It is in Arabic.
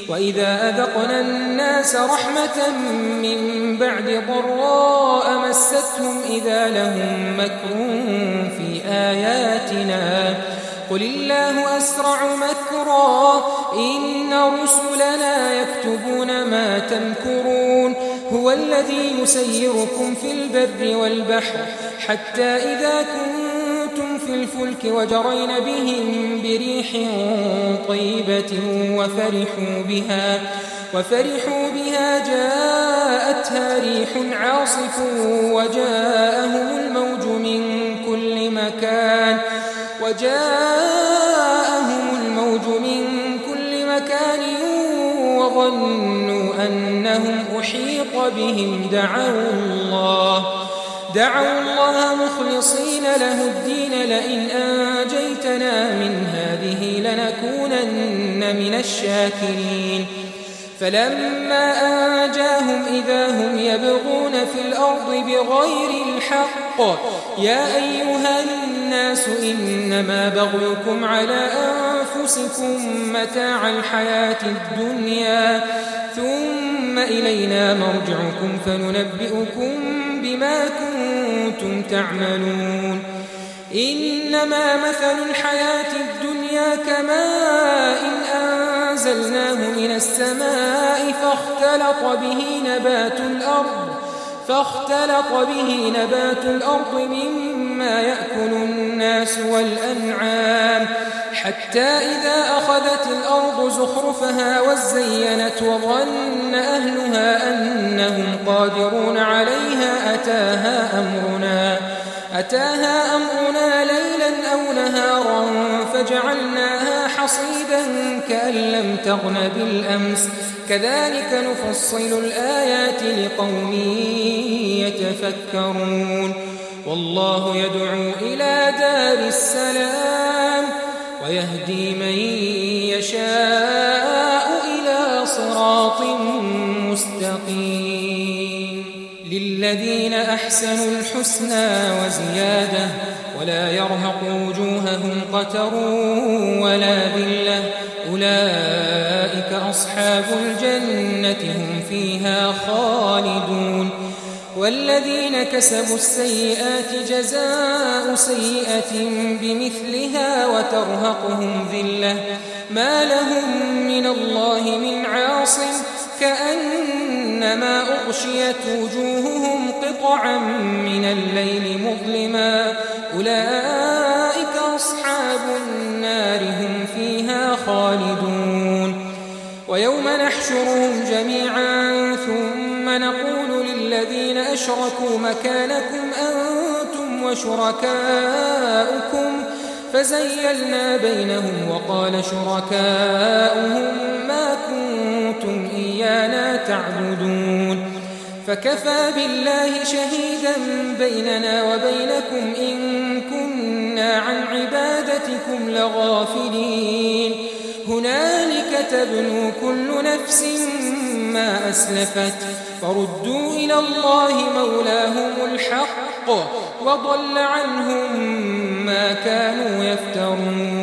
وإذا أذقنا الناس رحمة من بعد ضراء مستهم إذا لهم مكر في آياتنا قل الله أسرع مكرا إن رسلنا يكتبون ما تمكرون هو الذي يسيركم في البر والبحر حتى إذا كنتم في الفلك وجرين بهم بريح طيبة وفرحوا بها جاءتها ريح عاصف وجاءهم الموج من كل مكان وظنوا أنهم أحيط بهم دعوا الله مخلصين له الدين لئن أنجيتنا من هذه لنكونن من الشاكرين فلما أنجاهم إذا هم يبغون في الأرض بغير الحق يا أيها الناس إنما بغيكم على أنفسكم متاع الحياة الدنيا ثم إلينا مرجعكم فننبئكم بما كنتم تعملون إنما مثل الحياة الدنيا كماء أنزلناه من السماء فاختلط به نبات الأرض مما يأكل الناس والأنعام حتى إذا أخذت الأرض زخرفها وزينت وظن أهلها أنهم قادرون عليها أتاها أمرنا ليلا أو نهارا فجعلناها حصيدا كأن لم تغن بالأمس كذلك نفصل الآيات لقوم يتفكرون والله يدعو إلى دار السلام ويهدي من يشاء إلى صراط مستقيم للذين أحسنوا الحسنى وزيادة ولا يرهق وجوههم قتر ولا ذلة أولئك أصحاب الجنة هم فيها خالدون والذين كسبوا السيئات جزاء سيئة بمثلها وترهقهم ذلة ما لهم من الله من عاصم كأنما أغشيت وجوههم قطعا من الليل مظلما أولئك أصحاب النار هم فيها خالدون ويوم نحشرهم جميعا ثم نقول للذين أشركوا مكانكم أنتم وشركاؤكم فزيلنا بينهم وقال شركاؤهم ما كنتم إيانا تعبدون فكفى بالله شهيدا بيننا وبينكم إن كنا عن عبادتكم لغافلين هنالك تبلو كل نفس ما أسلفت فردوا إلى الله مولاهم الحق وضل عنهم ما كانوا يفترون